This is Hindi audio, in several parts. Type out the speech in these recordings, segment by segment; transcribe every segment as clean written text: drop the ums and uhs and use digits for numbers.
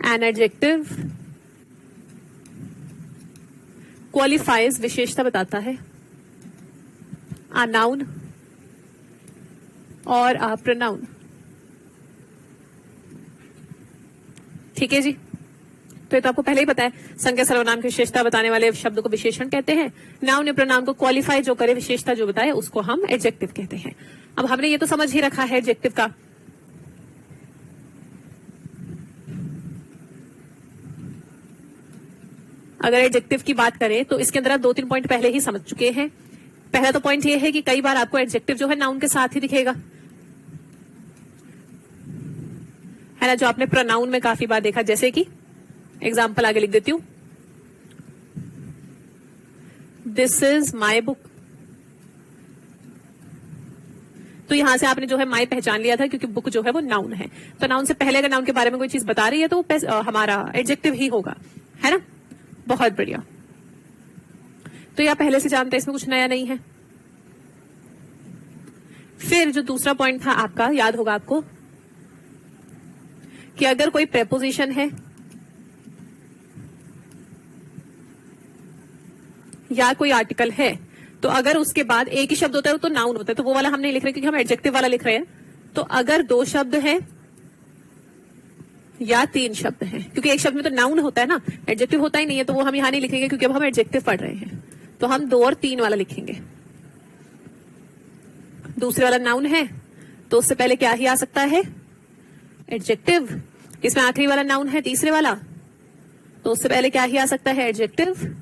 एन एडजेक्टिव क्वालिफाइज विशेषता बताता है आ नाउन और आ प्रोनाउन। ठीक है जी, तो ये तो आपको पहले ही पता है। संज्ञा सर्वनाम की विशेषता बताने वाले शब्द को विशेषण कहते हैं। नाउन या प्रोनाउन को क्वालिफाई जो करे, विशेषता जो बताए, उसको हम एडजेक्टिव कहते हैं। अब हमने ये तो समझ ही रखा है एडजेक्टिव का। अगर एडजेक्टिव की बात करें तो इसके अंदर आप 2-3 पॉइंट पहले ही समझ चुके हैं। पहला तो पॉइंट ये है कि कई बार आपको एडजेक्टिव जो है नाउन के साथ ही दिखेगा, है ना, जो आपने प्रोनाउन में काफी बार देखा। जैसे कि एग्जाम्पल आगे लिख देती हूं, दिस इज माई बुक। तो यहां से आपने जो है माई पहचान लिया था, क्योंकि बुक जो है वो नाउन है। तो नाउन से पहले अगर नाउन के बारे में कोई चीज बता रही है तो वो हमारा एडजेक्टिव ही होगा, है ना। बहुत बढ़िया, तो यह पहले से जानते हैं, इसमें कुछ नया नहीं है। फिर जो दूसरा पॉइंट था आपका, याद होगा आपको, कि अगर कोई प्रेपोजिशन है या कोई आर्टिकल है, तो अगर उसके बाद एक ही शब्द होता है तो नाउन होता है, तो वो वाला हम नहीं लिख रहे क्योंकि हम एडजेक्टिव वाला लिख रहे हैं। तो अगर 2 शब्द हैं या 3 शब्द हैं, क्योंकि एक शब्द में तो नाउन होता है ना, एडजेक्टिव होता ही नहीं है, तो वो हम यहां नहीं लिखेंगे क्योंकि अब हम एडजेक्टिव पढ़ रहे हैं। तो हम 2 और 3 वाला लिखेंगे। दूसरे वाला नाउन है तो उससे पहले क्या ही आ सकता है, एडजेक्टिव। इसमें आखिरी वाला नाउन है, तीसरे वाला, तो उससे पहले क्या ही आ सकता है, एडजेक्टिव।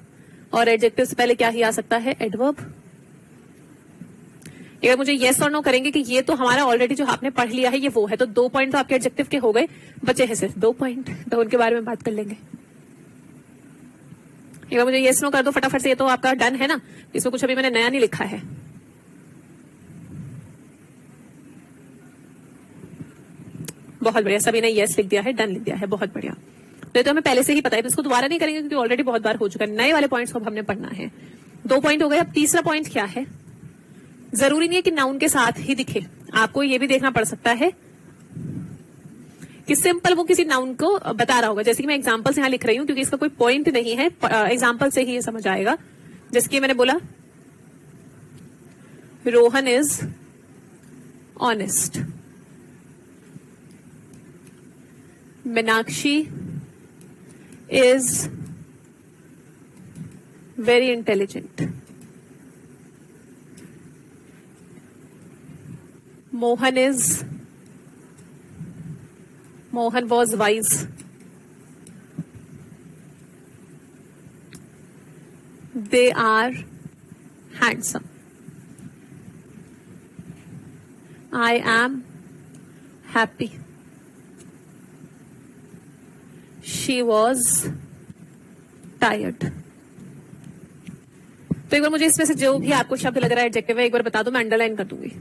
और एडजेक्टिव से पहले क्या ही आ सकता है, एडवर्ब। अगर मुझे येस और नो करेंगे कि ये तो हमारा ऑलरेडी जो आपने पढ़ लिया है ये वो है, तो 2 पॉइंट तो आपके एडजेक्टिव के हो गए, बचे हैं सिर्फ 2 पॉइंट, तो उनके बारे में बात कर लेंगे। एक बार मुझे येस नो कर दो फटाफट से, ये तो आपका डन है ना, इसमें कुछ अभी मैंने नया नहीं लिखा है। बहुत बढ़िया, सभी ने येस लिख दिया है, डन लिख दिया है, बहुत बढ़िया। तो हमें पहले से ही पता है, तो इसको दोबारा नहीं करेंगे क्योंकि ऑलरेडी बहुत बार हो चुका है। नए वाले पॉइंट्स को हमने पढ़ना है। 2 पॉइंट हो गए। अब तीसरा पॉइंट क्या है, जरूरी नहीं है कि नाउन के साथ ही दिखे, आपको ये भी देखना पड़ सकता है कि सिंपल वो किसी नाउन को बता रहा होगा। जैसे कि मैं एग्जांपल्स यहां लिख रही हूं क्योंकि इसका कोई पॉइंट नहीं है, एग्जांपल से ही ये समझ आएगा। जैसे कि मैंने बोला, Rohan is honest, Meenakshi is very intelligent. Mohan was wise. They are handsome. I am happy. She was tired. तो एक बार मुझे इसमें से जो भी आपको शब्द लग रहा है एडजेक्टिव है, एक बार बता दो, मैं अंडरलाइन कर दूंगी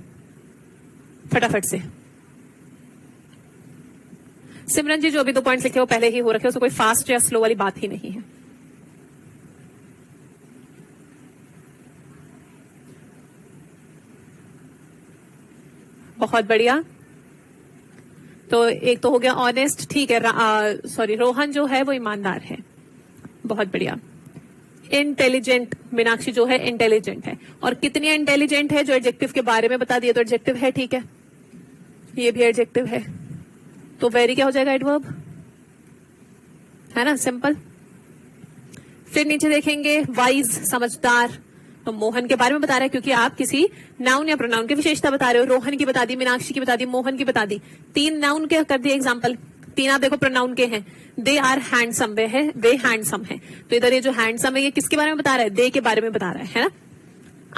फटाफट से। सिमरन जी, जो अभी 2 पॉइंट्स लिखे वो पहले ही हो रखे, उसमें कोई फास्ट या स्लो वाली बात ही नहीं है। बहुत बढ़िया, तो एक तो हो गया ऑनेस्ट, ठीक है। सॉरी, रोहन जो है वो ईमानदार है, बहुत बढ़िया। इंटेलिजेंट, मीनाक्षी जो है इंटेलिजेंट है। और कितनी इंटेलिजेंट है, जो एडजेक्टिव के बारे में बता दिया तो एडजेक्टिव है, ठीक है, ये भी एडजेक्टिव है। तो वेरी क्या हो जाएगा, एडवर्ब, है ना, सिंपल। फिर नीचे देखेंगे, वाइज, समझदार, तो मोहन के बारे में बता रहा है क्योंकि आप किसी नाउन या प्रोनाउन की विशेषता बता रहे हो। रोहन की बता दी, मीनाक्षी की बता दी, मोहन की बता दी। 3 नाउन के कर दिए एग्जाम्पल, 3 आप देखो प्रोनाउन के हैं। दे आर हैंडसम, वे हैंडसम है। तो इधर ये जो हैंडसम है ये किसके बारे में बता रहा है, दे के बारे में बता रहा है ना।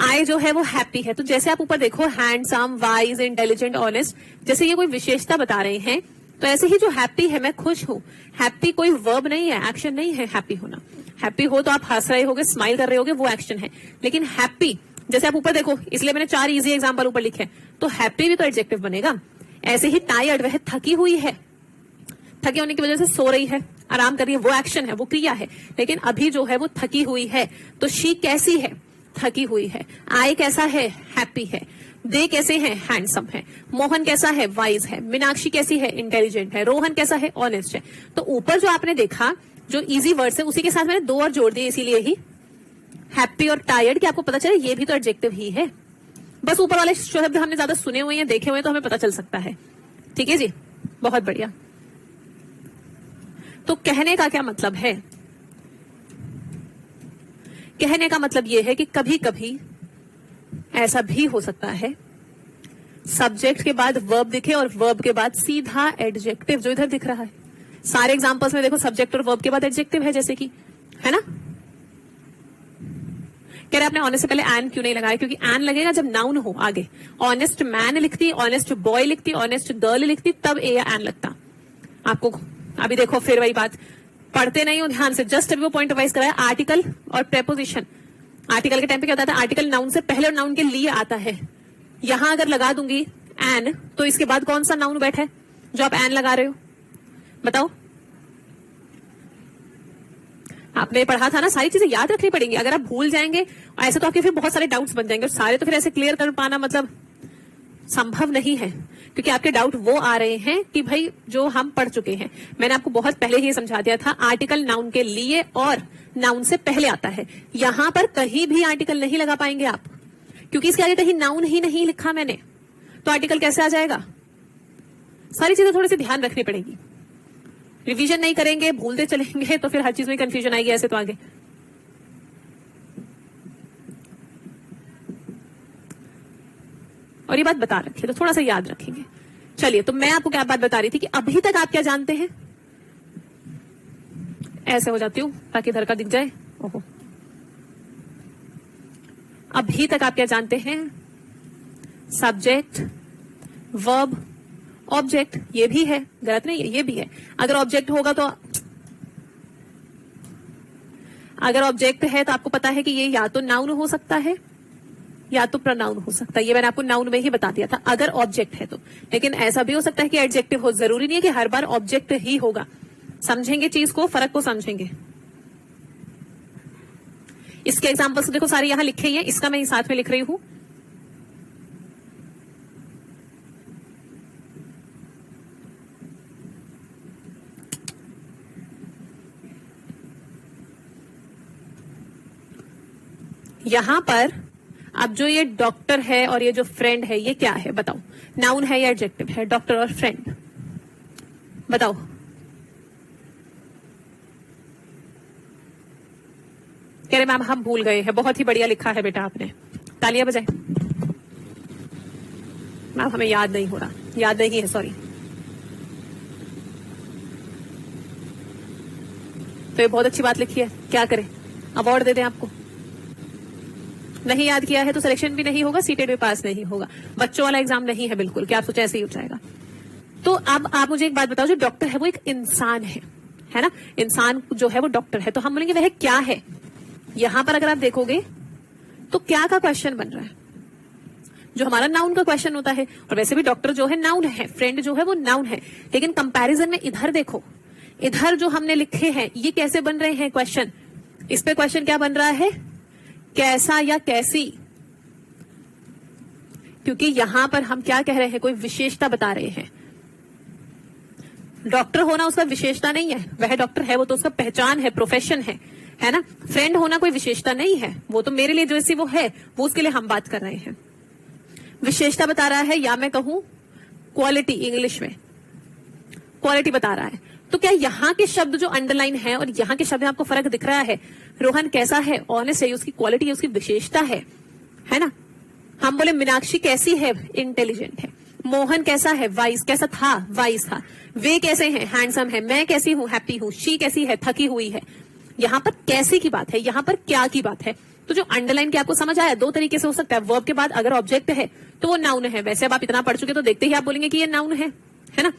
आई जो है वो हैप्पी है। तो जैसे आप ऊपर देखो, हैंडसम, वाइज, इंटेलिजेंट, ऑनेस्ट, जैसे ये कोई विशेषता बता रहे हैं, तो ऐसे ही जो हैप्पी है, मैं खुश हूं, हैप्पी कोई वर्ब नहीं है, एक्शन नहीं है हैप्पी होना। हैप्पी हो तो आप हंस रहे होगे, स्माइल कर रहे होगे, वो एक्शन है। लेकिन हैप्पी, जैसे आप ऊपर देखो, इसलिए मैंने 4 इजी एग्जांपल ऊपर लिखे, तो हैप्पी भी तो एडजेक्टिव बनेगा। ऐसे ही टायर्ड, वह थकी हुई है, थके होने की वजह से सो रही है, आराम कर रही है, वो एक्शन है, वो क्रिया है। लेकिन अभी जो है वो थकी हुई है, तो शी कैसी है, थकी हुई है। आई कैसा है, हैप्पी है। दे कैसे हैं, हैंडसम है। मोहन कैसा है, वाइज है। मीनाक्षी कैसी है, इंटेलिजेंट है। रोहन कैसा है, ऑनेस्ट है। तो ऊपर जो आपने देखा जो इजी वर्ड्स है उसी के साथ मैंने 2 और जोड़ दिए, इसीलिए ही हैप्पी और टायर्ड, कि आपको पता चले ये भी तो एडजेक्टिव ही है। बस ऊपर वाले शब्द हमने ज्यादा सुने हुए हैं, देखे हुए हैं, तो हमें पता चल सकता है। ठीक है जी, बहुत बढ़िया। तो कहने का क्या मतलब है? कहने का मतलब यह है कि कभी कभी ऐसा भी हो सकता है सब्जेक्ट के बाद वर्ब दिखे और वर्ब के बाद सीधा एडजेक्टिव, जो इधर दिख रहा है। सारे एग्जांपल्स में देखो सब्जेक्ट और वर्ब के बाद एडजेक्टिव है, जैसे कि, है ना। कह रहे आपने ऑनेस्ट से पहले एन क्यों नहीं लगाया? क्योंकि एन लगेगा जब नाउन हो आगे। ऑनेस्ट मैन लिखती, ऑनेस्ट बॉय लिखती, ऑनेस्ट गर्ल लिखती, तब ए या एन लगता। आपको अभी देखो फिर वही बात, पढ़ते नहीं हो ध्यान से, जस्ट अभी वो पॉइंट वाइज कराया। आर्टिकल और प्रेपोजिशन, आर्टिकल के टाइम पे क्या होता है, आर्टिकल नाउन से पहले और नाउन के लिए आता है। यहां अगर लगा दूंगी एन, तो इसके बाद कौन सा नाउन बैठा है जो आप एन लगा रहे हो? बताओ। आपने पढ़ा था ना, सारी चीजें याद रखनी पड़ेंगी। अगर आप भूल जाएंगे ऐसे तो आपके फिर बहुत सारे डाउट्स बन जाएंगे, और सारे तो फिर ऐसे क्लियर कर पाना मतलब संभव नहीं है, क्योंकि आपके डाउट वो आ रहे हैं कि भाई जो हम पढ़ चुके हैं। मैंने आपको बहुत पहले ही समझा दिया था, आर्टिकल नाउन के लिए और नाउन से पहले आता है। यहां पर कहीं भी आर्टिकल नहीं लगा पाएंगे आप, क्योंकि इसके आगे कहीं नाउन ही नहीं लिखा मैंने, तो आर्टिकल कैसे आ जाएगा? सारी चीजें थोड़ी सी ध्यान रखनी पड़ेगी। रिवीजन नहीं करेंगे, भूलते चलेंगे, तो फिर हर चीज में कंफ्यूजन आएगी ऐसे तो आगे। और ये बात बता रखी है तो थोड़ा सा याद रखेंगे। चलिए, तो मैं आपको क्या बात बता रही थी कि अभी तक आप क्या जानते हैं? ऐसे हो जाती हूं ताकि इधर का दिख जाए। ओहो, अभी तक आप क्या जानते हैं? Subject, verb, object. ये भी है, गलत नहीं है, ये भी है। अगर ऑब्जेक्ट होगा तो, अगर ऑब्जेक्ट है तो आपको पता है कि ये या तो नाउन हो सकता है या तो प्रोनाउन हो सकता है। ये मैंने आपको नाउन में ही बता दिया था अगर ऑब्जेक्ट है तो। लेकिन ऐसा भी हो सकता है कि एडजेक्टिव हो, जरूरी नहीं है कि हर बार ऑब्जेक्ट ही होगा। समझेंगे चीज को, फर्क को समझेंगे। इसके एग्जाम्पल्स देखो सारे यहां लिखे ही हैं, इसका मैं साथ में लिख रही हूं। यहां पर अब जो ये डॉक्टर है और ये जो फ्रेंड है, ये क्या है बताओ? नाउन है या एडजेक्टिव है? डॉक्टर और फ्रेंड, बताओ। कह रहे मैम हम भूल गए हैं। बहुत ही बढ़िया लिखा है बेटा आपने, तालियां बजाएं। मैम हमें याद नहीं हो रहा, याद नहीं है, सॉरी। तो ये बहुत अच्छी बात लिखी है, क्या करें, अवार्ड दे दें आपको। नहीं याद किया है तो सिलेक्शन भी नहीं होगा, सीटेड भी पास नहीं होगा। बच्चों वाला एग्जाम नहीं है बिल्कुल, क्या आप सोचे ऐसे ही हो जाएगा। तो अब आप मुझे एक बात बताओ, जो डॉक्टर है वो एक इंसान है ना? इंसान जो है वो डॉक्टर है, तो हम बोलेंगे वह क्या है? यहां पर अगर आप देखोगे तो क्या का क्वेश्चन बन रहा है, जो हमारा नाउन का क्वेश्चन होता है। और वैसे भी डॉक्टर जो है नाउन है, फ्रेंड जो है वो नाउन है। लेकिन कंपैरिजन में इधर देखो, इधर जो हमने लिखे हैं ये कैसे बन रहे हैं क्वेश्चन? इस पे क्वेश्चन क्या बन रहा है? कैसा या कैसी। क्योंकि यहां पर हम क्या कह रहे हैं, कोई विशेषता बता रहे हैं। डॉक्टर होना उसका विशेषता नहीं है, वह डॉक्टर है, वो तो उसका पहचान है, प्रोफेशन है ना। फ्रेंड होना कोई विशेषता नहीं है, वो तो मेरे लिए जो ऐसी वो है, वो उसके लिए हम बात कर रहे हैं। विशेषता बता रहा है, या मैं कहूं क्वालिटी, इंग्लिश में क्वालिटी बता रहा है। तो क्या यहाँ के शब्द जो अंडरलाइन है और यहाँ के शब्द में आपको फर्क दिख रहा है? रोहन कैसा है, ऑनेस्ट है, उसकी क्वालिटी है, उसकी विशेषता है ना। हम बोले मीनाक्षी कैसी है, इंटेलिजेंट है। मोहन कैसा है, वाइज, कैसा था, वाइज था। वे कैसे हैं, हैंडसम है। मैं कैसी हूं, हैप्पी हूं। शी कैसी है, थकी हुई है। यहाँ पर कैसे की बात है, यहाँ पर क्या की बात है। तो जो अंडरलाइन के आपको समझ आया, 2 तरीके से हो सकता है। वर्ब के बाद अगर ऑब्जेक्ट है तो वो नाउन है। वैसे अब आप इतना पढ़ चुके तो देखते ही आप बोलेंगे कि ये नाउन है ना।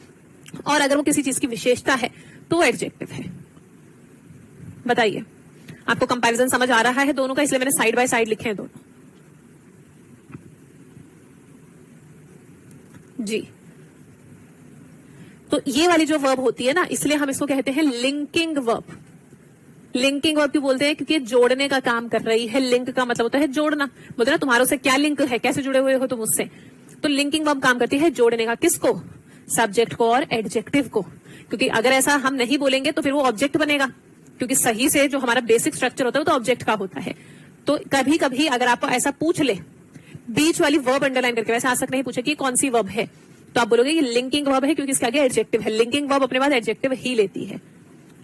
और अगर वो किसी चीज की विशेषता है तो वो एडजेक्टिव है। बताइए, आपको कंपैरिजन समझ आ रहा है दोनों का? इसलिए मैंने साइड बाय साइड लिखे हैं दोनों जी। तो ये वाली जो वर्ब होती है ना, इसलिए हम इसको कहते हैं लिंकिंग वर्ब। लिंकिंग वर्ब क्यों बोलते हैं? क्योंकि ये जोड़ने का काम कर रही है। लिंक का मतलब होता है जोड़ना। बोलते ना तुम्हारों से क्या लिंक है, कैसे जुड़े हुए हो तुम उससे। तो लिंकिंग वर्ब काम करती है जोड़ने का। किसको? सब्जेक्ट को और एडजेक्टिव को। क्योंकि अगर ऐसा हम नहीं बोलेंगे तो फिर वो ऑब्जेक्ट बनेगा, क्योंकि सही से जो हमारा बेसिक स्ट्रक्चर होता है वो तो ऑब्जेक्ट का होता है। तो कभी कभी अगर आपको ऐसा पूछ ले, बीच वाली वर्ब अंडरलाइन करके, वैसे आज तक नहीं पूछे कि कौन सी वर्ब है, तो आप बोलोगे ये लिंकिंग वर्ब है क्योंकि इसके आगे एडजेक्टिव है। लिंकिंग वर्ब अपने बाद एडजेक्टिव ही लेती है।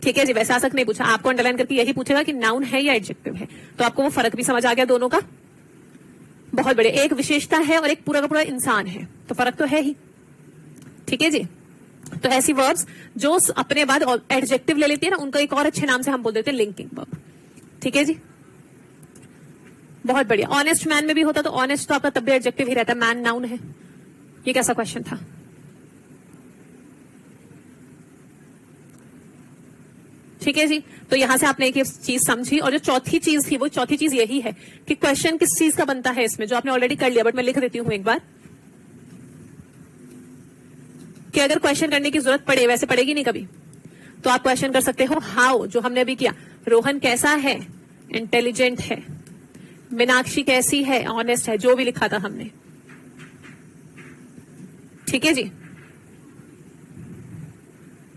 ठीक है जी, वैसे आज तक नहीं पूछा, आपको अंडरलाइन करके यही पूछेगा कि नाउन है या एडजेक्टिव है। तो आपको वो फर्क भी समझ आ गया दोनों का। बहुत बड़े, एक विशेषता है और एक पूरा का पूरा इंसान है, तो फर्क तो है ही। ठीक है जी। तो ऐसी वर्ब्स जो अपने बाद एडजेक्टिव ले लेती है ना, उनका एक और अच्छे नाम से हम बोल देते हैं लिंकिंग वर्ब। ठीक है जी, बहुत बढ़िया। ऑनेस्ट मैन में भी होता तो ऑनेस्ट तो आपका तब भी एडजेक्टिव ही रहता है, मैन नाउन है। ये कैसा क्वेश्चन था? ठीक है जी। तो यहां से आपने एक चीज समझी, और जो चौथी चीज थी वो चौथी चीज यही है कि क्वेश्चन किस चीज का बनता है इसमें, जो आपने ऑलरेडी कर लिया, बट मैं लिख देती हूं एक बार कि अगर क्वेश्चन करने की जरूरत पड़े, वैसे पड़ेगी नहीं कभी, तो आप क्वेश्चन कर सकते हो हाउ, जो हमने अभी किया। रोहन कैसा है? इंटेलिजेंट है। मीनाक्षी कैसी है? ऑनेस्ट है। जो भी लिखा था हमने। ठीक है जी,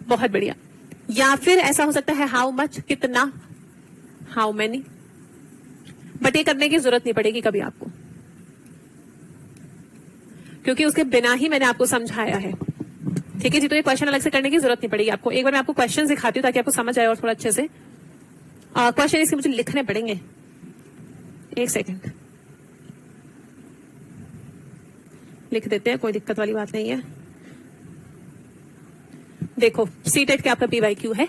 बहुत बढ़िया। या फिर ऐसा हो सकता है हाउ मच, कितना, हाउ मेनी, बट ये करने की जरूरत नहीं पड़ेगी कभी आपको, क्योंकि उसके बिना ही मैंने आपको समझाया है। ठीक है जी, तो ये क्वेश्चन अलग से करने की जरूरत नहीं पड़ेगी आपको। एक बार मैं आपको क्वेश्चन दिखाती हूँ ताकि आपको समझ आए और थोड़ा अच्छे से। क्वेश्चन इसके मुझे लिखने पड़ेंगे, एक सेकंड लिख देते हैं, कोई दिक्कत वाली बात नहीं है। देखो, सीटेट के आपका पीवाईक्यू है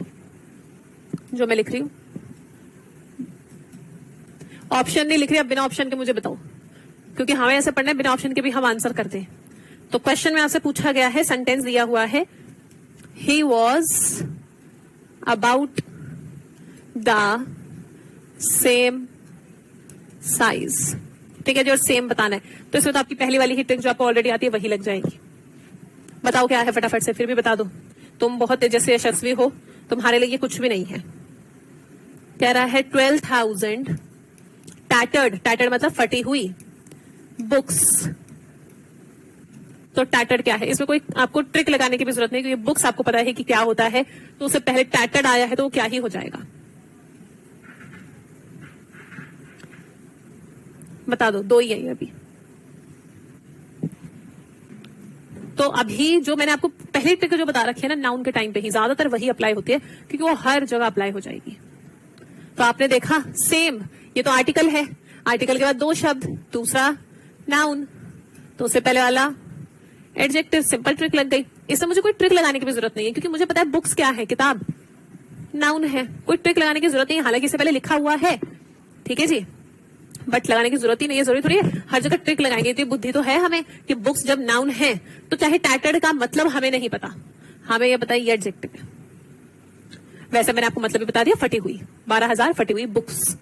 जो मैं लिख रही हूं। ऑप्शन नहीं लिख रही, अब बिना ऑप्शन के मुझे बताओ, क्योंकि हमें ऐसे पढ़ना है बिना ऑप्शन के भी हम आंसर करते हैं। तो क्वेश्चन में आपसे पूछा गया है, सेंटेंस दिया हुआ है, he was about the same size. ठीक है जी, और सेम बताना है। तो इसमें तो आपकी पहली वाली ही ट्रिक जो आपको ऑलरेडी आती है वही लग जाएगी। बताओ क्या है फटाफट से, फिर भी बता दो। तुम बहुत तेजस्वी यशस्वी हो, तुम्हारे लिए कुछ भी नहीं है। कह रहा है 12,000 टैटर्ड, टैटर्ड मतलब फटी हुई, बुक्स। तो टैटर्ड क्या है? इसमें कोई आपको ट्रिक लगाने की भी जरूरत नहीं, क्योंकि बुक्स आपको पता है कि क्या होता है। तो उससे पहले टैटर्ड आया है तो वो क्या ही हो जाएगा, बता दो। दो ही है अभी। तो अभी जो मैंने आपको पहले ट्रिक जो बता रखी है ना, नाउन के टाइम पे ही ज्यादातर वही अप्लाई होती है, क्योंकि वो हर जगह अप्लाई हो जाएगी। तो आपने देखा सेम, ये तो आर्टिकल है, आर्टिकल के बाद दो शब्द, दूसरा नाउन, तो उससे पहले वाला एडजेक्टिव। सिंपल ट्रिक लग गई। इसमें मुझे कोई ट्रिक लगाने की भी जरूरत नहीं है, क्योंकि मुझे पता है बुक्स क्या है, किताब, नाउन है। कोई ट्रिक लगाने की जरूरत नहीं है, हालांकि इससे पहले लिखा हुआ है। ठीक है जी, बट लगाने की जरूरत ही नहीं है। जरूरी थोड़ी है हर जगह ट्रिक लगाएंगे। इतनी बुद्धि तो है हमें कि बुक्स जब नाउन है तो चाहे टैटर्ड का मतलब हमें नहीं पता, हमें ये पता है ये एडजेक्टिव है। वैसे मैंने आपको मतलब भी बता दिया, फटी हुई, 12,000 फटी हुई बुक्स।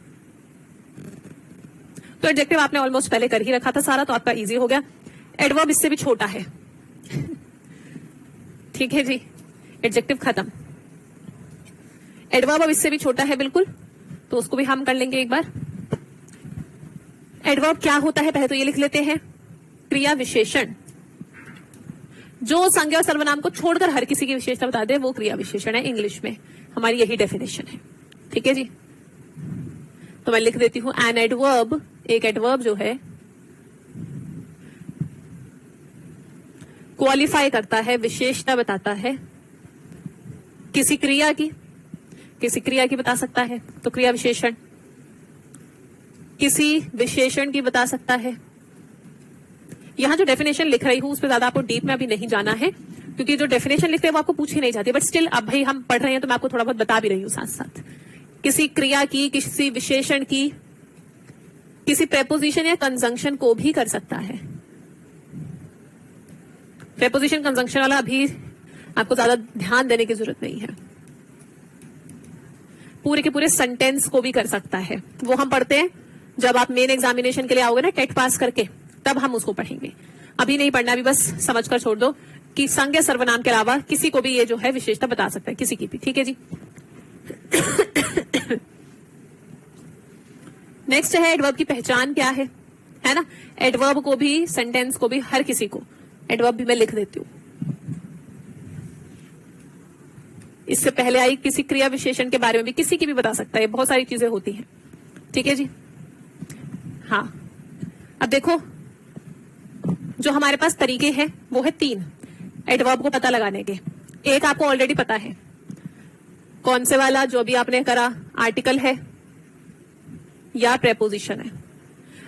तो एडजेक्टिव आपने ऑलमोस्ट पहले कर ही रखा था सारा, तो आपका इजी हो गया। एडवर्ब इससे भी छोटा है। ठीक है जी, एडजेक्टिव खत्म। एडवर्ब अब इससे भी छोटा है बिल्कुल, तो उसको भी हम कर लेंगे एक बार। एडवर्ब क्या होता है, पहले तो ये लिख लेते हैं, क्रिया विशेषण जो संज्ञा और सर्वनाम को छोड़कर हर किसी की विशेषता बता दे, वो क्रिया विशेषण है। इंग्लिश में हमारी यही डेफिनेशन है। ठीक है जी, तो मैं लिख देती हूं एन एडवर्ब, एक एडवर्ब जो है क्वालिफाई करता है, विशेषता बताता है किसी क्रिया की, किसी क्रिया की बता सकता है तो क्रिया विशेषण, किसी विशेषण की बता सकता है। यहां जो डेफिनेशन लिख रही हूं उस पर ज्यादा आपको डीप में अभी नहीं जाना है, क्योंकि जो डेफिनेशन लिखते हैं वो आपको पूछी नहीं जाती, बट स्टिल अब भाई हम पढ़ रहे हैं तो मैं आपको थोड़ा बहुत बता भी रही हूं साथ साथ। किसी क्रिया की, किसी विशेषण की, किसी प्रेपोजिशन या कंजंक्शन को भी कर सकता है। प्रेपोजिशन कंजंक्शन वाला अभी आपको ज्यादा ध्यान देने की जरूरत नहीं है। पूरे के पूरे सेंटेंस को भी कर सकता है, वो हम पढ़ते हैं जब आप मेन एग्जामिनेशन के लिए आओगे ना, टेट पास करके, तब हम उसको पढ़ेंगे। अभी नहीं पढ़ना, अभी बस समझकर छोड़ दो कि संज्ञा सर्वनाम के अलावा किसी को भी ये जो है विशेषता बता सकता है, किसी की भी। ठीक है जी। नेक्स्ट है एडवर्ब की पहचान क्या है ना। एडवर्ब को भी, सेंटेंस को भी, हर किसी को एडवर्ब भी मैं लिख देती हूँ। इससे पहले आई किसी क्रिया विशेषण के बारे में भी किसी की भी बता सकता है, बहुत सारी चीजें होती हैं। ठीक है जी। हाँ, अब देखो जो हमारे पास तरीके हैं वो है 3 एडवर्ब को पता लगाने के। एक आपको ऑलरेडी पता है, कौन से वाला, जो भी आपने करा, आर्टिकल है या प्रेपोजिशन है।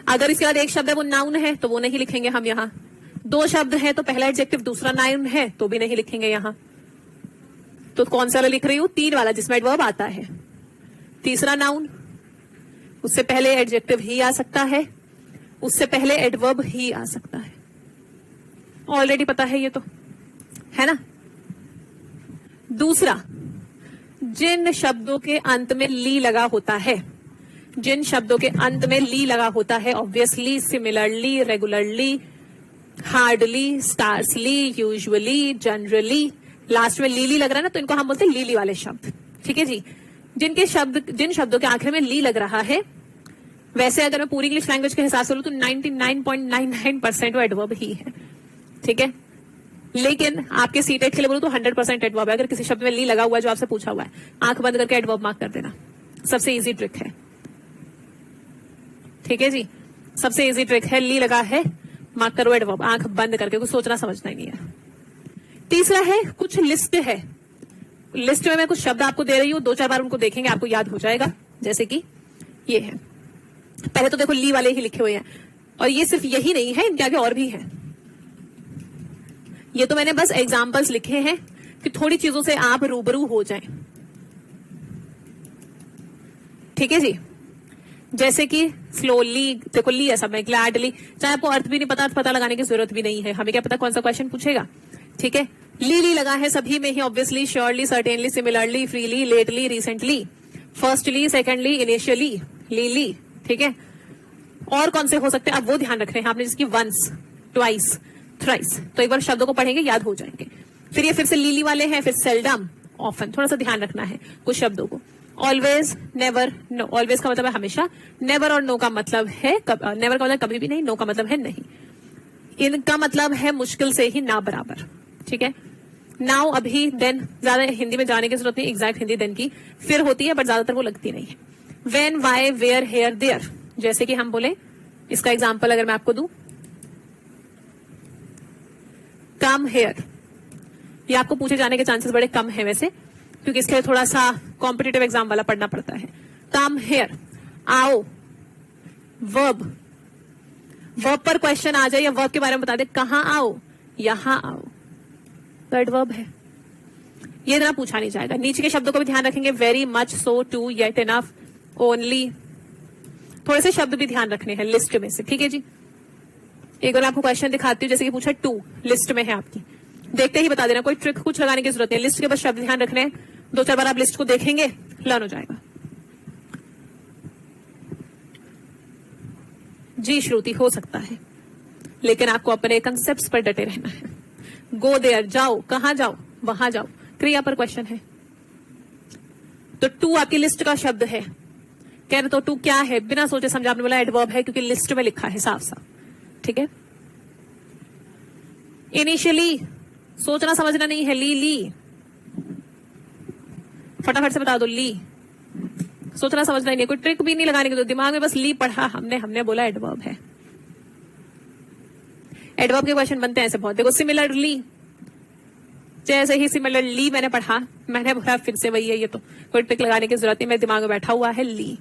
अगर इसके बाद एक शब्द है वो नाउन है तो वो नहीं लिखेंगे हम यहां। 2 शब्द है तो पहला एडजेक्टिव दूसरा नाउन है तो भी नहीं लिखेंगे यहां। तो कौन सा वाला लिख रही हूं? 3 वाला जिसमें एडवर्ब आता है। तीसरा नाउन, उससे पहले एडजेक्टिव ही आ सकता है, उससे पहले एडवर्ब ही आ सकता है। ऑलरेडी पता है ये तो, है ना। दूसरा, जिन शब्दों के अंत में ली लगा होता है, जिन शब्दों के अंत में ली लगा होता है, obviously, similarly, regularly, hardly, scarcely, usually, generally, last में लीली लग रहा है ना, तो इनको हम बोलते हैं लीली वाले शब्द। ठीक है जी। जिन शब्दों के आखिर में ली लग रहा है, वैसे अगर मैं पूरी इंग्लिश लैंग्वेज के हिसाब से बोलूं तो 99.99% वो एडवर्ब ही है। ठीक है, लेकिन आपके सीटेट के लिए बोलूं तो 100% एडवर्ब है। अगर किसी शब्द में ली लगा हुआ है जो आपसे पूछा हुआ है, आंख बंद करके एडवर्ब मार्क कर देना, सबसे इजी ट्रिक है। ठीक है जी, सबसे इजी ट्रिक है, ली लगा है मार्क करो एडवर्ब, आंख बंद करके, कुछ सोचना समझना ही नहीं है। तीसरा है, कुछ लिस्ट है, लिस्ट में मैं कुछ शब्द आपको दे रही हूं, 2-4 बार उनको देखेंगे आपको याद हो जाएगा। जैसे कि ये है, पहले तो देखो ली वाले ही लिखे हुए हैं, और ये सिर्फ यही नहीं है, इनके आगे और भी है। ये तो मैंने बस एग्जाम्पल्स लिखे हैं कि थोड़ी चीजों से आप रूबरू हो जाएं। ठीक है जी, जैसे कि स्लोली, देखो ली ऐसा में, ग्लैडली, चाहे आपको अर्थ भी नहीं पता, पता लगाने की जरूरत भी नहीं है, हमें क्या पता कौन सा क्वेश्चन पूछेगा। ठीक है, ली लगा है सभी में ही, obviously, surely, certainly, similarly, freely, lately, recently, firstly, secondly, initially, लीली। ठीक है, और कौन से हो सकते हैं अब वो ध्यान रख रहे हैं आपने, जिसकी वंस, ट्वाइस, थ्राइस, तो एक बार शब्दों को पढ़ेंगे याद हो जाएंगे। फिर ये फिर से लीली वाले हैं, फिर सेल्डम, ऑफन, थोड़ा सा ध्यान रखना है कुछ शब्दों को। ऑलवेज, नेवर, नो, ऑलवेज का मतलब है हमेशा, नेवर और नो का मतलब है नेवर का मतलब कभी भी नहीं, नो का मतलब है नहीं। इनका मतलब है मुश्किल से ही ना बराबर। ठीक है, नाउ, अभी, देन, ज्यादा हिंदी में जाने की जरूरत नहीं, एग्जैक्ट हिंदी देन की फिर होती है, बट ज्यादातर वो लगती नहीं है। When, why, where, here, there, जैसे कि हम बोले, इसका एग्जाम्पल अगर मैं आपको दूं, कम हेयर, ये आपको पूछे जाने के चांसेस बड़े कम है वैसे, क्योंकि इसके लिए थोड़ा सा कॉम्पिटिटिव एग्जाम वाला पढ़ना पड़ता है। कम हेयर, आओ, वर्ब, वर्ब पर क्वेश्चन आ जाए या वर्ब के बारे में बता दे, कहां आओ, यहां आओ, तो एडवर्ब है, ये इतना पूछा नहीं जाएगा। नीचे के शब्दों को भी ध्यान रखेंगे, very much, so, too, yet, enough, only, थोड़े से शब्द भी ध्यान रखने हैं लिस्ट में से। ठीक है जी, एक बार आपको क्वेश्चन दिखाती हूँ, जैसे कि पूछा टू, लिस्ट में है आपकी, देखते ही बता देना, कोई ट्रिक कुछ लगाने की जरूरत नहीं, लिस्ट के बस शब्द ध्यान रखने हैं, 2-4 बार आप लिस्ट को देखेंगे, लर्न हो जाएगा। जी श्रुति, हो सकता है, लेकिन आपको अपने कंसेप्ट पर डटे रहना है। गो देयर, जाओ, कहां जाओ, वहां जाओ, क्रिया पर क्वेश्चन है। तो टू आपकी लिस्ट का शब्द है, कह रहे तो टू क्या है, बिना सोचे समझे आपने बोला एडवर्ब है, क्योंकि लिस्ट में लिखा है साफ साफ। ठीक है, इनिशियली, सोचना समझना नहीं है, ली, फटाफट से बता दो, ली, सोचना समझना ही नहीं, कोई ट्रिक भी नहीं लगाने की, तो दिमाग में बस ली पढ़ा हमने बोला एडवर्ब है। एडवर्ब के क्वेश्चन बनते हैं ऐसे बहुत, देखो सिमिलरली, जैसे ही सिमिलरली मैंने पढ़ा, मैंने बोला फिर से वही है, ये तो कोई ट्रिक लगाने की जरूरत नहीं, मेरे दिमाग में बैठा हुआ है, ली।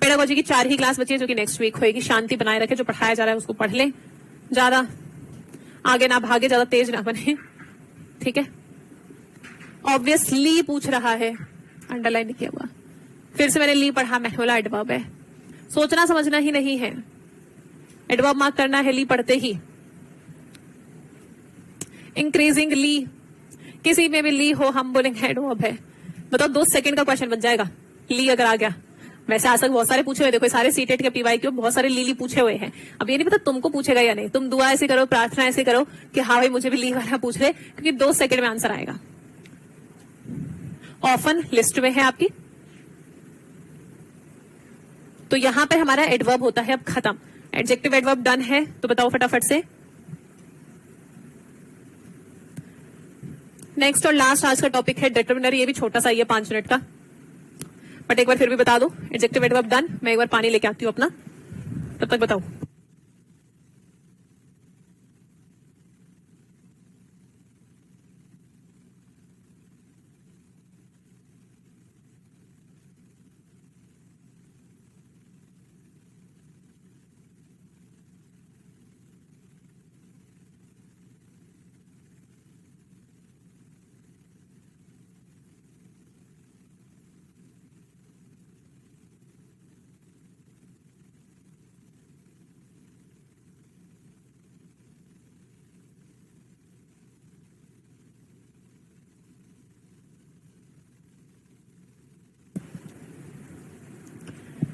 पेडागोजी की 4 ही क्लास बची है, जो कि नेक्स्ट वीक होगी। शांति बनाए रखे, जो पढ़ाया जा रहा है उसको पढ़ लें, ज्यादा आगे ना भागे, ज्यादा तेज ना बने। ठीक है, ऑब्वियसली पूछ रहा है, अंडरलाइन किया हुआ, फिर से मैंने ली पढ़ा, मैंने बोला एडवर्ब है, सोचना समझना ही नहीं है, एडवर्ब मार्क करना है ली पढ़ते ही। इंक्रीजिंगली, किसी में भी ली हो हम बोलेंगे एडवर्ब है। बताओ 2 सेकंड का क्वेश्चन बन जाएगा, ली अगर आ गया। वैसे आज तक बहुत सारे पूछे हुए, देखो सारे सीटेट के पीवाई के बहुत सारे ली पूछे हुए हैं। अब ये नहीं पता तुमको पूछेगा या नहीं, तुम दुआ ऐसे करो, प्रार्थना ऐसे करो कि हाँ भाई मुझे भी ली वाला पूछ ले, क्योंकि 2 सेकंड में आंसर आएगा। ऑफन लिस्ट में है आपकी, तो यहां पे हमारा एडवर्ब होता है अब खत्म। एडजेक्टिव एडवर्ब डन है, तो बताओ फटाफट से। नेक्स्ट और लास्ट आज का टॉपिक है डिटरमिनर। ये भी छोटा सा ही है 5 मिनट का, बट एक बार फिर भी बता दो। Adjective adverb done. मैं एक बार पानी लेके आती हूँ अपना, तब तक बताओ।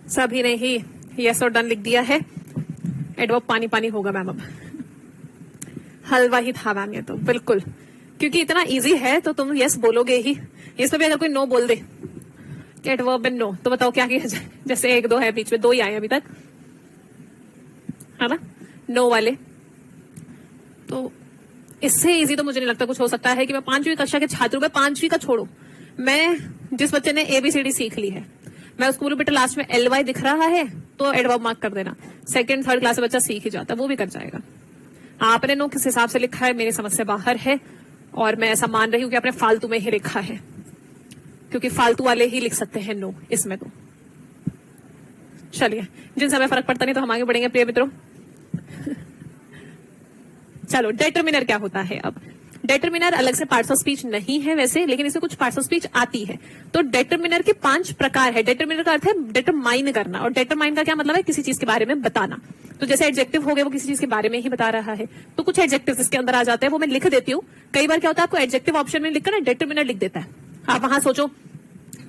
सभी ने ही यस और डन लिख दिया है। एडवर्ब पानी पानी होगा मैम अब। हलवा ही था मैम ये तो, बिल्कुल, क्योंकि इतना इजी है तो तुम यस बोलोगे ही। इसमें भी अगर कोई नो बोल दे, एडवर्ब एंड नो, तो बताओ क्या किया जाए। जैसे 1 2 है बीच में, 2 ही आए अभी तक, है ना, नो वाले। तो इससे इजी तो मुझे नहीं लगता कुछ हो सकता है कि मैं 5वीं कक्षा के छात्रों में, 5वीं का छोड़ो, मैं जिस बच्चे ने ABCD सीख ली है, मैं उसको बोलूं बेटा लास्ट में LY दिख रहा है तो एडवर्ब मार्क कर देना। 2nd 3rd क्लास से बच्चा सीख ही जाता है, वो भी कर जाएगा। आपने नो किस हिसाब से लिखा है मेरी समझ से बाहर है, और मैं ऐसा मान रही हूं कि आपने फालतू में ही लिखा है, क्योंकि फालतू वाले ही लिख सकते हैं नो इसमें तो। चलिए, जिन समय फर्क पड़ता नहीं तो हम आगे बढ़ेंगे प्रिय मित्रों। चलो, डिटरमिनर क्या होता है अब। डिटरमिनर अलग से पार्ट्स ऑफ स्पीच नहीं है वैसे, लेकिन इसे कुछ पार्ट्स ऑफ स्पीच आती है। तो डिटरमिनर के 5 प्रकार है। डिटरमिनर का अर्थ है डिटरमाइन करना, और डिटरमाइन का क्या मतलब है, किसी चीज के बारे में बताना। तो जैसे एडजेक्टिव हो गए, वो किसी चीज के बारे में ही बता रहा है। तो कुछ एडजेक्टिव इसके अंदर आ जाते हैं, वो मैं लिख देती हूँ। कई बार क्या होता है, आपको एडजेक्टिव ऑप्शन में लिखकर ना डिटरमिनर लिख देता है। आप वहां सोचो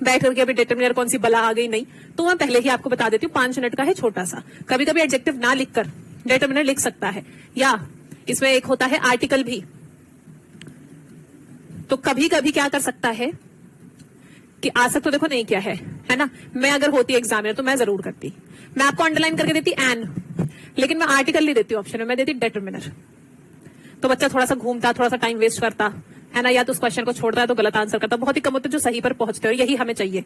बैठ करके अभी डिटरमिनर कौन सी बला आ गई, नहीं, तो मैं पहले ही आपको बता देती हूँ। 5 मिनट का है, छोटा सा। कभी कभी एडजेक्टिव ना लिखकर डिटरमिनर लिख सकता है, या इसमें एक होता है आर्टिकल भी। तो कभी कभी क्या कर सकता है कि आ सकता, तो देखो नहीं क्या है ना। मैं अगर होती एग्जामिनर तो मैं जरूर करती, मैं आपको अंडरलाइन करके देती एन, लेकिन मैं आर्टिकल नहीं देती ऑप्शन में, मैं देती डिटरमिनर। तो बच्चा थोड़ा सा घूमता, थोड़ा सा टाइम वेस्ट करता है ना, या तो उस क्वेश्चन को छोड़ता है तो गलत आंसर करता। बहुत ही कम होते जो सही पर पहुंचते, और यही हमें चाहिए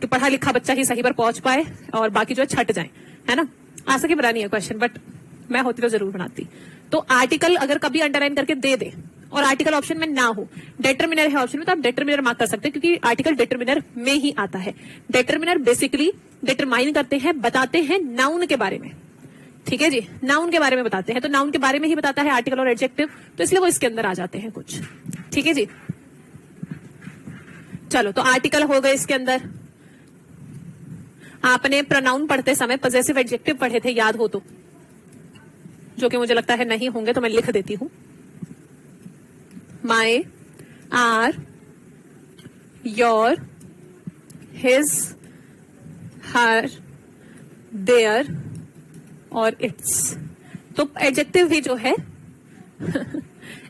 कि पढ़ा लिखा बच्चा ही सही पर पहुंच पाए और बाकी जो है छट जाए, है ना। आ सके बना नहीं है क्वेश्चन, बट मैं होती तो जरूर बनाती। तो आर्टिकल अगर कभी अंडरलाइन करके दे दे और आर्टिकल ऑप्शन में ना हो, डिटरमिनर है ऑप्शन में, तो आप डिटरमिनर मार्क कर सकते हैं, क्योंकि आर्टिकल डिटरमिनर में ही आता है। डिटरमिनर बेसिकली डिटरमाइन करते हैं, बताते हैं नाउन के बारे में। ठीक है जी, नाउन के बारे में बताते हैं, तो नाउन के बारे में ही बताता है आर्टिकल और एडजेक्टिव, तो इसलिए वो इसके अंदर आ जाते हैं कुछ। ठीक है जी, चलो, तो आर्टिकल हो गए इसके अंदर। आपने प्रोनाउन पढ़ते समय पजेसिव एडजेक्टिव पढ़े थे, याद हो तो, जो कि मुझे लगता है नहीं होंगे, तो मैं लिख देती हूं। My, our, your, his, her, their और इट्स। तो एडजेक्टिव भी जो है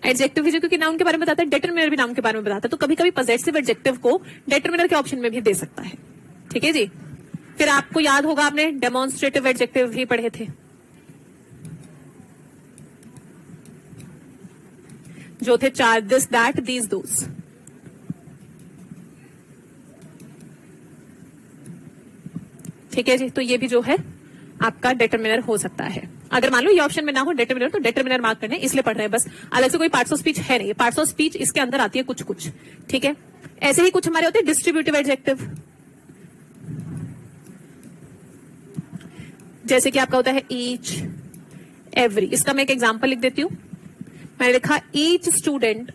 एडजेक्टिव भी जो, क्योंकि नाउन के बारे में बताता है, डिटरमिनर भी नाउन के बारे में बताता है, तो कभी कभी पजेसिव एडजेक्टिव को डिटरमिनर के ऑप्शन में भी दे सकता है। ठीक है जी। फिर आपको याद होगा, आपने डेमोन्स्ट्रेटिव एडजेक्टिव भी पढ़े थे, जो थे 4, दिस, दैट, दीज, दोस। ठीक है जी, तो ये भी जो है आपका डिटरमिनर हो सकता है। अगर मान लो ये ऑप्शन में ना हो डिटरमिनर, तो डिटरमिनर मार्क करने इसलिए पढ़ रहे हैं बस, अलग से कोई पार्ट्स ऑफ स्पीच है नहीं। पार्ट्स ऑफ स्पीच इसके अंदर आती है कुछ कुछ। ठीक है, ऐसे ही कुछ हमारे होते हैं डिस्ट्रीब्यूटिव एडजेक्टिव, जैसे कि आपका होता है ईच, एवरी। इसका मैं एक एग्जांपल लिख देती हूं। मैंने लिखा ईच स्टूडेंट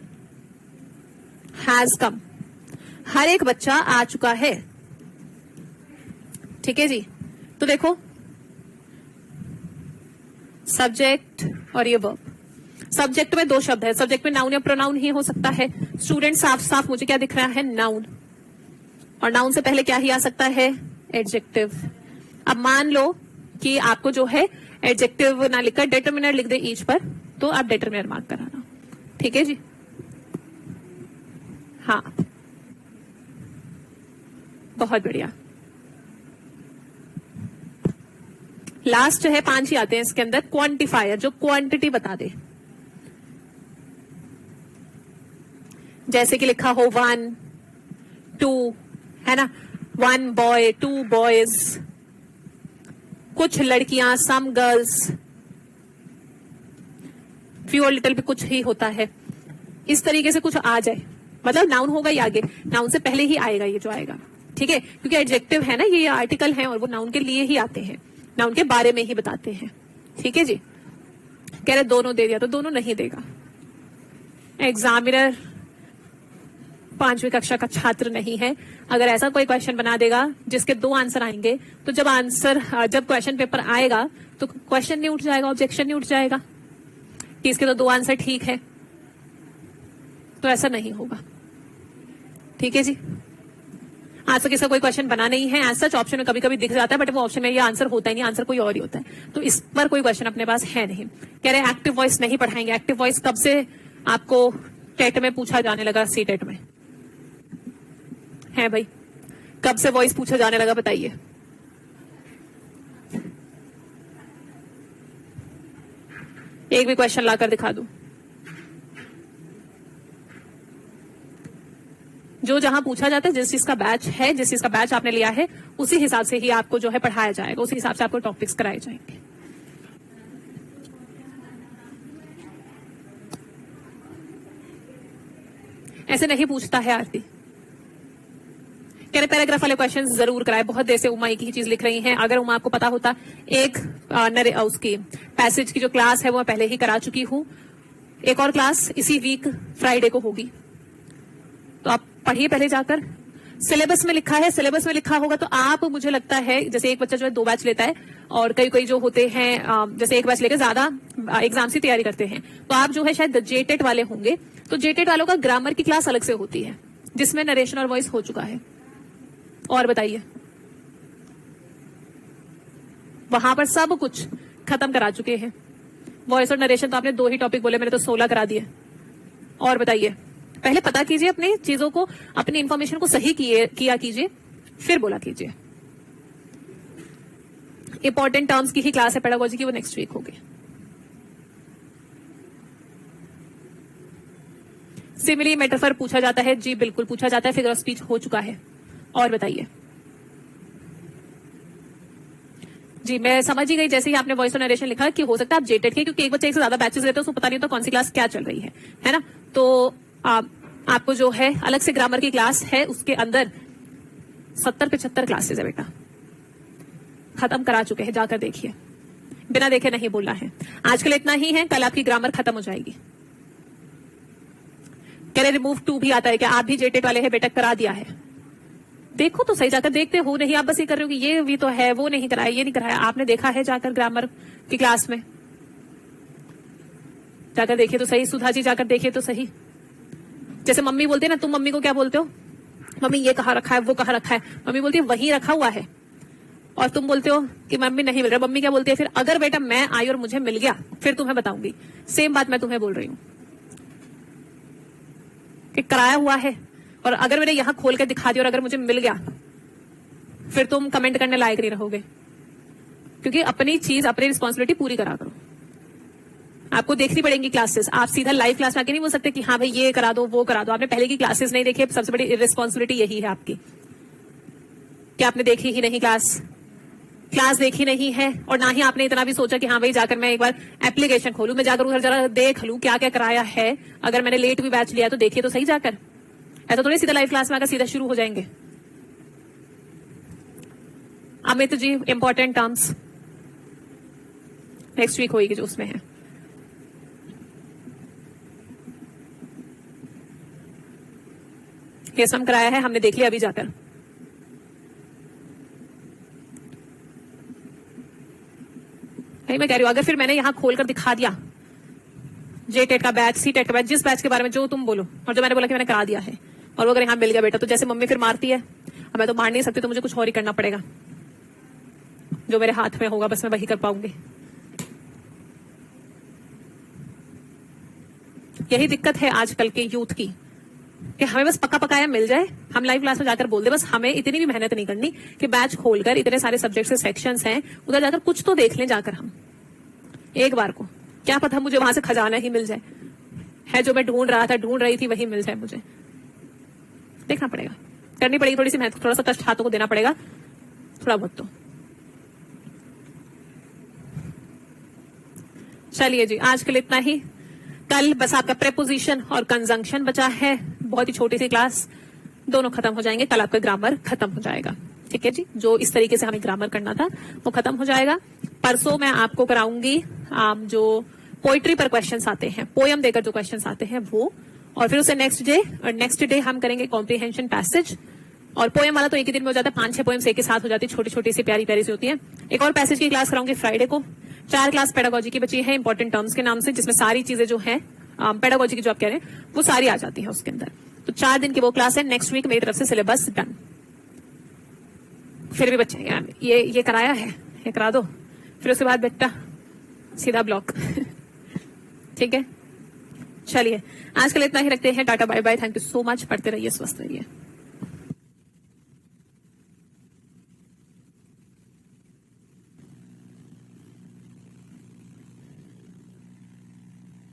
हैज कम, हर एक बच्चा आ चुका है। ठीक है जी, तो देखो सब्जेक्ट और ये वर्ब। सब्जेक्ट में 2 शब्द है, सब्जेक्ट में नाउन या प्रोनाउन ही हो सकता है। स्टूडेंट साफ साफ मुझे क्या दिख रहा है, नाउन, और नाउन से पहले क्या ही आ सकता है, एडजेक्टिव। अब मान लो कि आपको जो है एडजेक्टिव ना लिखकर डिटरमिनर लिख दे ईच पर, तो आप डिटरमिनर मार्क कराना। ठीक है जी, हाँ, बहुत बढ़िया। लास्ट जो है 5 ही आते हैं इसके अंदर, क्वांटिफायर जो क्वांटिटी बता दे। जैसे कि लिखा हो 1 2, है ना, 1 बॉय 2 बॉयज, कुछ लड़कियां सम गर्ल्स, फ्यू और लिटिल भी कुछ ही होता है। इस तरीके से कुछ आ जाए, मतलब नाउन होगा ही आगे, नाउन से पहले ही आएगा ये जो आएगा, ठीक है, क्योंकि एडजेक्टिव है ना, ये आर्टिकल है और वो नाउन के लिए ही आते हैं, नाउन के बारे में ही बताते हैं, ठीक है जी। कह रहे दोनों दे दिया, तो दोनों नहीं देगा। एग्जामिनर 5वीं कक्षा का छात्र नहीं है। अगर ऐसा कोई क्वेश्चन बना देगा जिसके 2 आंसर आएंगे, तो जब क्वेश्चन पेपर आएगा तो क्वेश्चन नहीं उठ जाएगा, ऑब्जेक्शन नहीं उठ जाएगा कि इसके तो 2 आंसर ठीक है, तो ऐसा नहीं होगा, ठीक है जी। आज तक इसका कोई क्वेश्चन बना नहीं है, एज सच ऑप्शन में कभी कभी दिख जाता है, बट वो ऑप्शन में ये आंसर होता ही नहीं, आंसर कोई और ही होता है, तो इस पर कोई क्वेश्चन अपने पास है नहीं। कह रहे एक्टिव वॉइस नहीं पढ़ाएंगे। एक्टिव वॉइस कब से आपको टेट में पूछा जाने लगा, सी टेट में है भाई, कब से वॉइस पूछा जाने लगा बताइए। एक भी क्वेश्चन लाकर दिखा दूं जो जहां पूछा जाता है, जिस चीज का बैच है, जिस चीज का बैच आपने लिया है, उसी हिसाब से ही आपको जो है पढ़ाया जाएगा, उसी हिसाब से आपको टॉपिक्स कराए जाएंगे। ऐसे नहीं पूछता है आरती। कह रहे पैराग्राफ वाले क्वेश्चन जरूर कराए। बहुत देर से उमा एक ही चीज लिख रही हैं। अगर उमा आपको पता होता, एक उसकी पैसेज की जो क्लास है वो मैं पहले ही करा चुकी हूं, एक और क्लास इसी वीक फ्राइडे को होगी, तो आप पढ़िए पहले जाकर। सिलेबस में लिखा है, सिलेबस में लिखा होगा तो आप, मुझे लगता है जैसे एक बच्चा जो है 2 बैच लेता है और कई जो होते हैं जैसे एक बैच लेकर ज्यादा एग्जाम्स की तैयारी करते हैं, तो आप जो है शायद जेटेट वाले होंगे, तो जेटेट वालों का ग्रामर की क्लास अलग से होती है जिसमें नरेशन और वॉइस हो चुका है। और बताइए, वहां पर सब कुछ खत्म करा चुके हैं। वॉइस और नरेशन तो आपने 2 ही टॉपिक बोले, मैंने तो 16 करा दिए। और बताइए, पहले पता कीजिए अपनी चीजों को, अपनी इंफॉर्मेशन को सही किया कीजिए, फिर बोला कीजिए। इंपॉर्टेंट टर्म्स की ही क्लास है पेडागोजी की, वो नेक्स्ट वीक होगी। सिमिली मेटाफर पूछा जाता है, जी बिल्कुल पूछा जाता है, फिगर ऑफ स्पीच हो चुका है। और बताइए जी, मैं समझ ही गई जैसे ही आपने वॉइस और नरेशन लिखा कि हो सकता है आप जेटेड के, क्योंकि एक बच्चे एक से ज्यादा बैचेस रहते हैं, उसको पता नहीं होता कौन सी क्लास क्या चल रही है ना। तो आपको जो है अलग से ग्रामर की क्लास है, उसके अंदर 70-75 क्लासेस है बेटा, खत्म करा चुके हैं, जाकर देखिए, बिना देखे नहीं बोलना है। आजकल इतना ही है, कल आपकी ग्रामर खत्म हो जाएगी। कह रहे रिमूव 2 भी आता है क्या? आप भी जेटेड वाले हैं बेटा, करा दिया है, देखो तो सही, जाकर देखते हो नहीं, आप बस ये कर रहे हो कि ये भी तो है, वो नहीं कराया, ये नहीं कराया। आपने देखा है जाकर ग्रामर की क्लास में? जाकर देखिए तो सही, सुधा जी जाकर देखिए तो सही। जैसे मम्मी बोलती है ना, तुम मम्मी को क्या बोलते हो? मम्मी ये कहाँ रखा है, वो कहाँ रखा है? मम्मी बोलती है वही रखा हुआ है, और तुम बोलते हो कि मम्मी नहीं मिल रहा। मम्मी क्या बोलती है फिर? अगर बेटा मैं आई और मुझे मिल गया फिर तुम्हें बताऊंगी। सेम बात मैं तुम्हें बोल रही हूं कि कराया हुआ है, और अगर मैंने यहां खोल के दिखा दिया और अगर मुझे मिल गया, फिर तुम कमेंट करने लायक नहीं रहोगे, क्योंकि अपनी चीज, अपनी रिस्पॉन्सिबिलिटी पूरी करा करो। आपको देखनी पड़ेंगी क्लासेस, आप सीधा लाइव क्लास में आके नहीं बोल सकते कि हाँ भाई ये करा दो, वो करा दो। आपने पहले की क्लासेस नहीं देखी, सबसे बड़ी रिस्पॉन्सिबिलिटी यही है आपकी कि आपने देखी ही नहीं, क्लास देखी नहीं है, और ना ही आपने इतना भी सोचा कि हाँ भाई जाकर मैं एक बार एप्लीकेशन खोलूं, मैं जाकर उधर जरा देख लूं क्या क्या कराया है। अगर मैंने लेट भी बैच लिया तो देखिए तो सही जाकर, ऐसा थोड़ी सीधा लाइव क्लास में आकर सीधा शुरू हो जाएंगे। Amit ji, important terms next week होगी जो उसमें है। ये सम कराया है, हमने देख लिया अभी जाकर। नहीं, मैं कह रही हूं अगर फिर मैंने यहां खोलकर दिखा दिया जे टेट का बैच, सी टेट का बैच, जिस बैच के बारे में जो तुम बोलो, और जो मैंने बोला कि मैंने करा दिया है, और वो अगर यहां मिल गया बेटा, तो जैसे मम्मी फिर मारती है, अब मैं तो मार नहीं सकती, तो मुझे कुछ और ही करना पड़ेगा, जो मेरे हाथ में होगा बस मैं वही कर पाऊंगी। यही दिक्कत है आजकल के यूथ की कि हमें बस पक्का पकाया मिल जाए, हम लाइव क्लास में जाकर बोल दे, बस हमें इतनी भी मेहनत नहीं करनी कि बैच खोलकर इतने सारे सब्जेक्ट से सेक्शंस हैं उधर जाकर कुछ तो देख लें जाकर हम एक बार को, क्या पता मुझे वहां से खजाना ही मिल जाए, है जो मैं ढूंढ रही थी वही मिल जाए मुझे। देखना पड़ेगा, करनी पड़ेगी थोड़ी सी मेहनत, थोड़ा सा कष्ट हाथों को देना पड़ेगा, थोड़ा बहुत तो। चलिए जी, आज के लिए इतना ही। कल बस आपका प्रेपोजिशन और कंजंक्शन बचा है, बहुत ही छोटी सी क्लास, दोनों खत्म हो जाएंगे। कल आपका ग्रामर खत्म हो जाएगा, ठीक है जी। जो इस तरीके से हमें ग्रामर करना था वो खत्म हो जाएगा। परसों मैं आपको कराऊंगी जो पोइट्री पर क्वेश्चंस आते हैं, पोयम देकर जो क्वेश्चंस आते हैं वो, और फिर उसे नेक्स्ट डे हम करेंगे कॉम्प्रिहेंशन पैसेज। और पोयम वाला तो एक ही दिन में हो जाता है, 5-6 पोएम्स एक ही साथ हो जाती है, छोटी छोटी सी प्यारी प्यारी सी होती है। एक और पैसेज की क्लास कराऊंगी फ्राइडे को। 4 क्लास पेडागोजी की बची है इंपॉर्टेंट टर्म्स के नाम से, जिसमें सारी चीजें जो है पेडागोजी की जो आप कह रहे हैं वो सारी आ जाती है उसके अंदर। तो 4 दिन की वो क्लास है। नेक्स्ट वीक मेरी तरफ से सिलेबस डन। फिर भी बच्चे यार ये कराया है, ये करा दो, फिर उसके बाद बेटा सीधा ब्लॉक ठीक है। चलिए आज के लिए इतना ही रखते हैं, tata bye bye, thank you so much, पढ़ते रहिए, स्वस्थ रहिए।